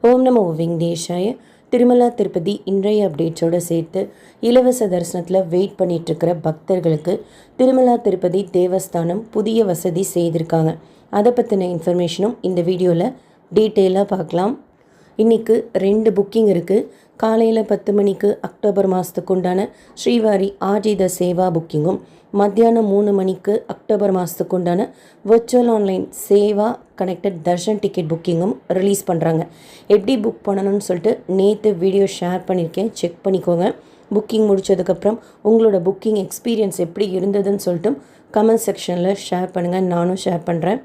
ஓம் நமோ வெங்கடேஷாய. திருமலா திருப்பதி இன்றைய அப்டேட்ஸோடு சேர்த்து இலவச தரிசனத்தில் வெயிட் பண்ணிகிட்ருக்கிற பக்தர்களுக்கு திருமலா திருப்பதி தேவஸ்தானம் புதிய வசதி செய்திருக்காங்க. அதை பற்றின இன்ஃபர்மேஷனும் இந்த வீடியோவில் டீட்டெயிலாக பார்க்கலாம். இன்றைக்கு 2 புக்கிங் இருக்குது. காலையில் 10 மணிக்கு அக்டோபர் மாதத்துக்கு உண்டான ஸ்ரீவாரி ஆஜித சேவா புக்கிங்கும், மத்தியானம் 3 மணிக்கு அக்டோபர் மாதத்துக்கு உண்டான virtual online seva connected darshan ticket புக்கிங்கும் ரிலீஸ் பண்ணுறாங்க. எப்படி புக் பண்ணணும்னு சொல்லிட்டு நேற்று வீடியோ ஷேர் பண்ணியிருக்கேன், செக் பண்ணிக்கோங்க. புக்கிங் முடித்ததுக்கப்புறம் உங்களோட புக்கிங் எக்ஸ்பீரியன்ஸ் எப்படி இருந்ததுன்னு சொல்லிட்டு கமெண்ட் செக்ஷனில் ஷேர் பண்ணுங்கள், நானும் ஷேர் பண்ணுறேன்.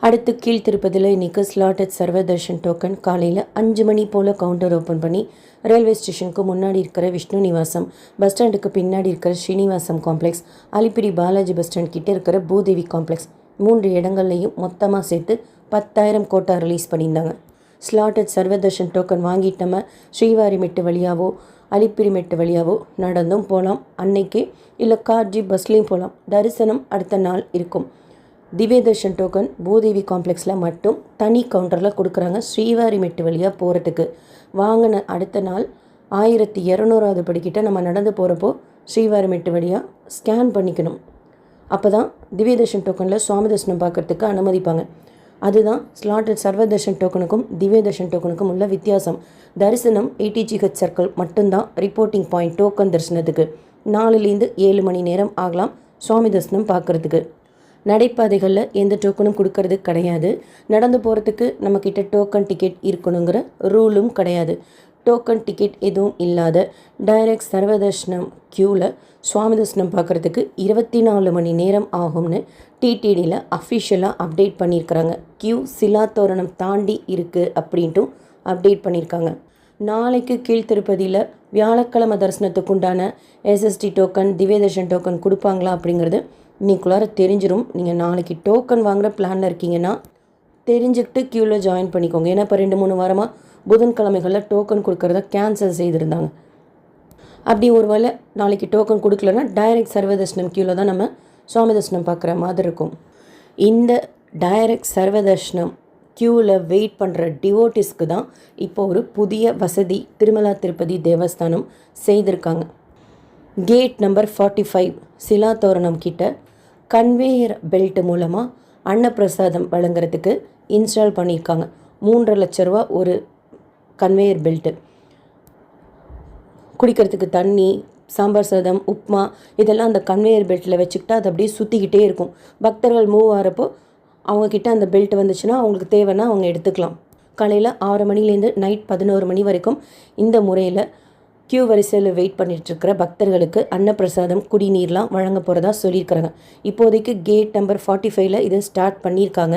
அடுத்து கீழ் திருப்பதியில் இன்றைக்கி ஸ்லாட்டட் சர்வ தர்ஷன் டோக்கன் காலையில் 5 மணி போல் கவுண்டர் ஓப்பன் பண்ணி ரயில்வே ஸ்டேஷனுக்கு முன்னாடி இருக்கிற விஷ்ணு நிவாசம், பஸ் ஸ்டாண்டுக்கு பின்னாடி இருக்கிற Srinivasam complex, Alipiri Balaji bus stand கிட்டே இருக்கிற பூதேவி காம்ப்ளெக்ஸ் 3 இடங்கள்லையும் மொத்தமாக சேர்த்து 10,000 கோட்டா ரிலீஸ் பண்ணியிருந்தாங்க. ஸ்லாட்டட் சர்வ தர்ஷன் டோக்கன் வாங்கிட்டு நம்ம ஸ்ரீவாரி மெட்டு வழியாவோ அலிப்பிரி மெட்டு வழியாவோ நடந்தும் போகலாம் அன்னைக்கே, இல்லை கார் ஜீப் பஸ்லேயும் போகலாம். தரிசனம் அடுத்த நாள் இருக்கும். திவ்ய தர்ஷன் டோக்கன் பூதேவி காம்ப்ளெக்ஸில் மட்டும் தனி கவுண்டரில் கொடுக்குறாங்க. ஸ்ரீவாரி மெட்டு வழியாக போகிறதுக்கு வாங்கின அடுத்த நாள் 1200வது படிக்கிட்ட நம்ம நடந்து போகிறப்போ ஸ்ரீவாரி மெட்டு வழியாக ஸ்கேன் பண்ணிக்கணும். அப்போ தான் திவ்ய தர்ஷன் டோக்கனில் சுவாமி தர்ஷனம் பார்க்குறதுக்கு அனுமதிப்பாங்க. அதுதான் ஸ்லாட்டட் சர்வ தர்ஷன் டோக்கனுக்கும் திவ்ய தர்ஷன் டோக்கனுக்கும் உள்ள வித்தியாசம். தரிசனம் ATGH சர்க்கிள் மட்டும்தான் ரிப்போர்ட்டிங் பாயிண்ட் டோக்கன் தரிசனத்துக்கு. 4லேருந்து 7 மணி நேரம் ஆகலாம் சுவாமி தரிசனம் பார்க்குறதுக்கு. நடைபாதைகளில் எந்த டோக்கனும் கொடுக்கறது கிடையாது. நடந்து போகிறதுக்கு நம்மக்கிட்ட டோக்கன் டிக்கெட் இருக்கணுங்கிற ரூலும் கிடையாது. டோக்கன் டிக்கெட் எதுவும் இல்லாத டைரக்ட் சர்வ தர்ஷனம் க்யூவில் சுவாமி தரிசனம் பார்க்குறதுக்கு 24 மணி நேரம் ஆகும்னு டிடிடியில் அஃபிஷியலாக அப்டேட் பண்ணியிருக்கிறாங்க. க்யூ சிலாத்தோரணம் தாண்டி இருக்குது அப்படின்ட்டும் அப்டேட் பண்ணியிருக்காங்க. நாளைக்கு கீழ் திருப்பதியில் வியாழக்கிழமை தரிசனத்துக்கு உண்டான SST டோக்கன் திவ்ய தர்ஷன் டோக்கன் கொடுப்பாங்களா அப்படிங்கிறது இன்னைக்குள்ளார தெரிஞ்சிடும். நீங்கள் நாளைக்கு டோக்கன் வாங்குகிற பிளானில் இருக்கீங்கன்னா தெரிஞ்சுக்கிட்டு க்யூவில் ஜாயின் பண்ணிக்கோங்க. ஏன்னா இப்போ 2-3 வாரமாக புதன்கிழமைகளில் டோக்கன் கொடுக்கறத கேன்சல் செய்திருந்தாங்க. அப்படி ஒரு வேளை நாளைக்கு டோக்கன் கொடுக்கலன்னா டைரக்ட் சர்வ தர்ஷனம் க்யூவில் தான் நம்ம சுவாமி தர்ஷனம் பார்க்குற மாதிரி இருக்கும். இந்த டைரக்ட் சர்வ தர்ஷனம் க்யூவில் வெயிட் பண்ணுற டிவோட்டிஸ்க்கு தான் இப்போ ஒரு புதிய வசதி திருமலா திருப்பதி தேவஸ்தானம் செய்திருக்காங்க. கேட் நம்பர் 45 சிலாத்தோரணம் கிட்ட கன்வேயர் பெல்ட் மூலமாக அன்னப்பிரசாதம் வழங்குறதுக்கு இன்ஸ்டால் பண்ணியிருக்காங்க. 3.5 லட்ச ரூபா ஒரு கன்வேயர் பெல்ட்டு. குடிக்கிறதுக்கு தண்ணி, சாம்பார் சாதம், உப்மா இதெல்லாம் அந்த கன்வேயர் பெல்ட்டில் வச்சுக்கிட்டா அது அப்படியே சுற்றிக்கிட்டே இருக்கும். பக்தர்கள் மூவ் ஆகிறப்போ அவங்கக்கிட்ட அந்த பெல்ட் வந்துச்சுன்னா அவங்களுக்கு தேவைன்னா அவங்க எடுத்துக்கலாம். காலையில் 6 மணிலேருந்து நைட் 11 மணி வரைக்கும் இந்த முறையில் க்யூ வரிசையில் வெயிட் பண்ணிகிட்ருக்கிற பக்தர்களுக்கு அன்னப்பிரசாதம், குடிநீர்லாம் வழங்க போகிறதா சொல்லியிருக்கிறாங்க. இப்போதைக்கு கேட் நம்பர் 45ல் இதை ஸ்டார்ட் பண்ணியிருக்காங்க.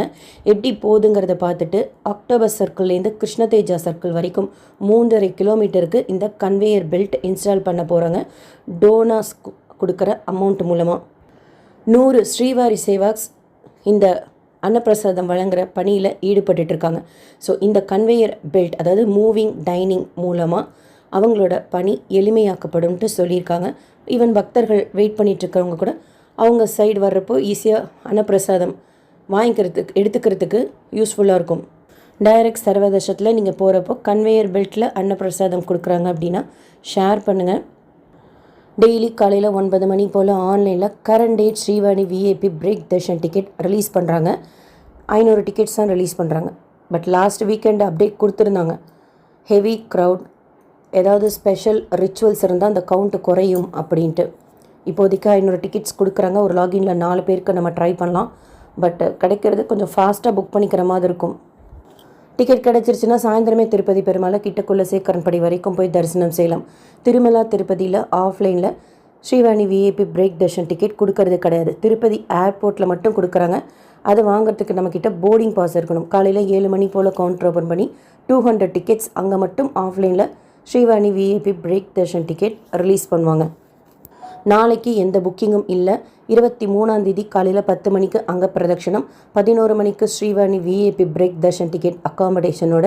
எப்படி போகுதுங்கிறத பார்த்துட்டு அக்டோபர் சர்க்கிள்லேருந்து கிருஷ்ண தேஜா சர்க்கிள் வரைக்கும் 3.5 கிலோமீட்டருக்கு இந்த கன்வேயர் பெல்ட் இன்ஸ்டால் பண்ண போகிறாங்க. டோனாஸ் கொடுக்குற அமௌண்ட் மூலமாக 100 ஸ்ரீவாரி சேவாக்ஸ் இந்த அன்னப்பிரசாதம் வழங்குகிற பணியில் ஈடுபட்டுருக்காங்க. ஸோ இந்த கன்வேயர் பெல்ட் அதாவது மூவிங் டைனிங் மூலமாக அவங்களோட பணி எளிமையாக்கப்படும்ட்டு சொல்லியிருக்காங்க. ஈவன் பக்தர்கள் வெயிட் பண்ணிகிட்ருக்கிறவங்க கூட அவங்க சைடு வர்றப்போ ஈஸியாக அன்னப்பிரசாதம் வாங்கிக்கிறதுக்கு எடுத்துக்கிறதுக்கு யூஸ்ஃபுல்லாக இருக்கும். டைரக்ட் சர்வ தர்ஷனத்தில் நீங்கள் போகிறப்போ கன்வேயர் பெல்ட்டில் அன்னப்பிரசாதம் கொடுக்குறாங்க அப்படின்னா ஷேர் பண்ணுங்கள். டெய்லி காலையில் 9 மணி போல் ஆன்லைனில் current date Srivani VIP break darshan ticket release பண்ணுறாங்க. 500 டிக்கெட்ஸ் தான் ரிலீஸ் பண்ணுறாங்க. பட் லாஸ்ட் வீக்கெண்டு அப்டேட் கொடுத்துருந்தாங்க. ஹெவி க்ரௌட், ஏதாவது ஸ்பெஷல் ரிச்சுவல்ஸ் இருந்தால் அந்த கவுண்ட்டு குறையும் அப்படின்ட்டு. இப்போதைக்கு 500 டிக்கெட்ஸ் கொடுக்குறாங்க. ஒரு லாகினில் 4 பேருக்கு நம்ம ட்ரை பண்ணலாம். பட் கிடைக்கிறது கொஞ்சம் ஃபாஸ்ட்டாக புக் பண்ணிக்கிற மாதிரி இருக்கும். டிக்கெட் கிடச்சிருச்சுன்னா சாயந்தரமே திருப்பதி பெருமாளை கிட்டக்குள்ள சேக்கரன்படி வரைக்கும் போய் தரிசனம் செய்யலாம். திருமலா திருப்பதியில் ஆஃப்லைனில் Srivani VIP break darshan ticket கொடுக்கறது கிடையாது. திருப்பதி ஏர்போர்ட்டில் மட்டும் கொடுக்குறாங்க. அதை வாங்குறதுக்கு நம்மக்கிட்ட போர்டிங் பாஸ் இருக்கணும். காலையில் 7 மணி போல் கவுண்டர் ஓப்பன் பண்ணி 200 டிக்கெட்ஸ் அங்கே மட்டும் ஆஃப்லைனில் Srivani VIP break darshan ticket release பண்ணுவாங்க. நாளைக்கு எந்த புக்கிங்கும் இல்லை. 23ஆம் தேதி காலையில் 10 மணிக்கு அங்கே பிரதட்சணம், 11 மணிக்கு Srivani VIP break darshan ticket அக்காமடேஷனோட,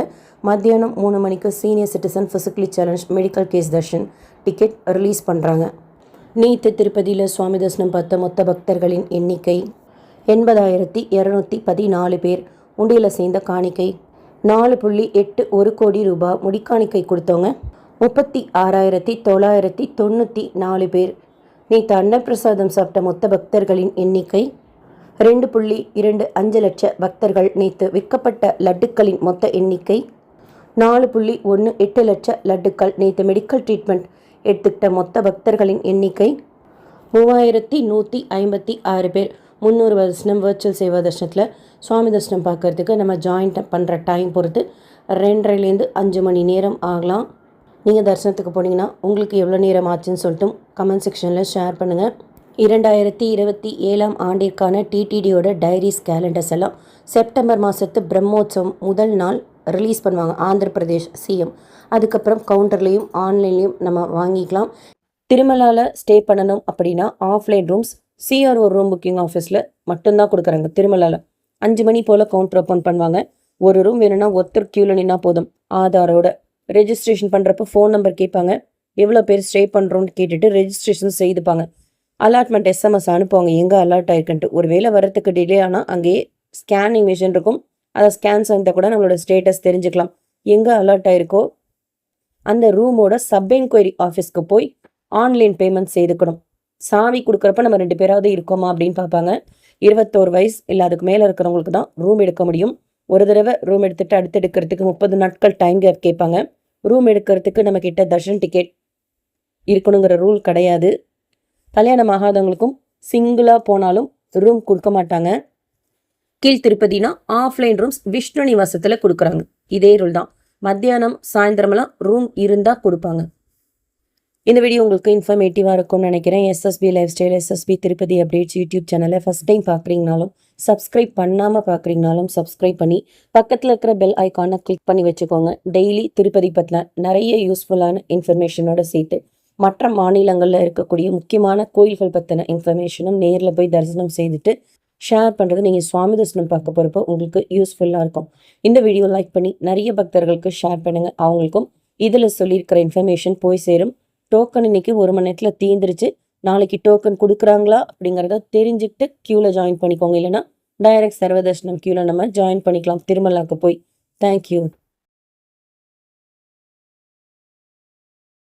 மத்தியானம் 3 மணிக்கு senior citizen physically challenge medical case darshan ticket release பண்ணுறாங்க. நேற்று திருப்பதியில் சுவாமி தரிசனம் பார்த்த மொத்த பக்தர்களின் எண்ணிக்கை 80,214 பேர். உண்டியில் சேர்ந்த காணிக்கை 4.81 கோடி ரூபாய் முடிக்காணிக்கை கொடுத்தவங்க 36,994 பேர். நேற்று அன்னப்பிரசாதம் சாப்பிட்ட மொத்த பக்தர்களின் எண்ணிக்கை 2.25 லட்ச பக்தர்கள். நேற்று விற்கப்பட்ட லட்டுக்களின் மொத்த எண்ணிக்கை 4.18 லட்ச லட்டுக்கள். நேற்று மெடிக்கல் ட்ரீட்மெண்ட் எடுத்துக்கிட்ட மொத்த பக்தர்களின் எண்ணிக்கை 3156 பேர். 300 தரிசனம் வர்ச்சுவல் சேவா தரிசனத்தில் சுவாமி தரிசனம் பார்க்கறதுக்கு நம்ம ஜாயின் பண்ணுற டைம் பொறுத்து 2.5 5 மணி நேரம் ஆகலாம். நீங்கள் தரிசனத்துக்கு போனீங்கன்னா உங்களுக்கு எவ்வளோ நேரம் ஆச்சுன்னு சொல்லிட்டு கமெண்ட் செக்ஷனில் ஷேர் பண்ணுங்கள். 2027 ஆண்டிற்கான டிடிடியோட டைரிஸ் கேலண்டர்ஸ் எல்லாம் செப்டம்பர் மாதத்து பிரம்மோற்சவம் முதல் நாள் ரிலீஸ் பண்ணுவாங்க ஆந்திர பிரதேஷ் சிஎம். அதுக்கப்புறம் கவுண்டர்லேயும் ஆன்லைன்லேயும் நம்ம வாங்கிக்கலாம். திருமலாவில் ஸ்டே பண்ணணும் அப்படின்னா offline rooms CRO room booking ஆஃபீஸில் மட்டும்தான் கொடுக்குறாங்க. திருமலாவில் 5 மணி போல் கவுண்டர் ஓப்பன் பண்ணுவாங்க. ஒரு ரூம் வேணும்னா ஒருத்தர் க்யூவில் நின்னா போதும். ஆதாரோட ரெஜிஸ்ட்ரேஷன் பண்ணுறப்போ ஃபோன் நம்பர் கேட்பாங்க. எவ்வளோ பேர் ஸ்டே பண்ணுறோன்னு கேட்டுட்டு ரெஜிஸ்ட்ரேஷன் செய்துப்பாங்க. அலாட்மெண்ட் எஸ்எம்எஸ் அனுப்புவாங்க எங்கே அலாட் ஆயிருக்குன்ட்டு. ஒரு வேளை வரத்துக்கு டிலே ஆனால் அங்கேயே ஸ்கேனிங் மிஷின் இருக்கும். அதை ஸ்கேன் செஞ்சால் கூட நம்மளோட ஸ்டேட்டஸ் தெரிஞ்சுக்கலாம். எங்கே அலாட் ஆயிருக்கோ அந்த ரூமோட சப் என்கொயரி ஆஃபீஸ்க்கு போய் ஆன்லைன் பேமெண்ட் செய்துக்கணும். சாவி கொடுக்குறப்ப நம்ம 2 பேராவது இருக்கோமா அப்படின்னு பார்ப்பாங்க. 21 வயசு இல்லை அதுக்கு மேலே இருக்கிறவங்களுக்கு தான் ரூம் எடுக்க முடியும். ஒரு தடவை ரூம் எடுத்துகிட்டு அடுத்து எடுக்கிறதுக்கு 30 நாட்கள் டைம் கேப் கேட்பாங்க. ரூம் எடுக்கிறதுக்கு நம்மக்கிட்ட தர்ஷன் டிக்கெட் இருக்கணுங்கிற ரூல் கிடையாது. கல்யாணம் ஆகாதவங்களுக்கும் சிங்கிளாக போனாலும் ரூம் கொடுக்க மாட்டாங்க. கீழ் திருப்பதினா ஆஃப்லைன் ரூம்ஸ் விஷ்ணு நிவாசத்தில் கொடுக்குறாங்க. இதே ரூல் தான். மத்தியானம் சாயந்தரமெல்லாம் ரூம் இருந்தால் கொடுப்பாங்க. இந்த வீடியோ உங்களுக்கு இன்ஃபர்மேட்டிவாக இருக்கும்னு நினைக்கிறேன். SSP lifestyle, SSP Tirupati updates YouTube சேனலை ஃபஸ்ட் டைம் பார்க்குறீங்கனாலும் சப்ஸ்கிரைப் பண்ணாமல் பார்க்குறீங்கனாலும் சப்ஸ்கிரைப் பண்ணி பக்கத்தில் இருக்கிற பெல் ஐக்கானை கிளிக் பண்ணி வச்சுக்கோங்க. டெய்லி திருப்பதி பற்றின நிறைய யூஸ்ஃபுல்லான இன்ஃபர்மேஷனோட சேர்த்து மற்ற மாநிலங்களில் இருக்கக்கூடிய முக்கியமான கோயில்கள் பற்றின இன்ஃபர்மேஷனும் நேரில் போய் தரிசனம் செய்துட்டு ஷேர் பண்ணுறது நீங்கள் சுவாமி தரிசனம் பார்க்க போகிறப்போ உங்களுக்கு யூஸ்ஃபுல்லாக இருக்கும். இந்த வீடியோ லைக் பண்ணி நிறைய பக்தர்களுக்கு ஷேர் பண்ணுங்கள். அவங்களுக்கும் இதில் சொல்லியிருக்கிற இன்ஃபர்மேஷன் போய் சேரும். டோக்கன் இன்னைக்கு 1 மணி நேரத்தில் தீர்ந்துருச்சு. நாளைக்கு டோக்கன் கொடுக்குறாங்களா அப்படிங்கிறத தெரிஞ்சுக்கிட்டு க்யூவில் ஜாயின் பண்ணிக்கோங்க. இல்லைனா டைரக்ட் சர்வதர்ஷனம் க்யூவில் நம்ம ஜாயின் பண்ணிக்கலாம் திருமலாவுக்கு போய். தேங்க்யூ.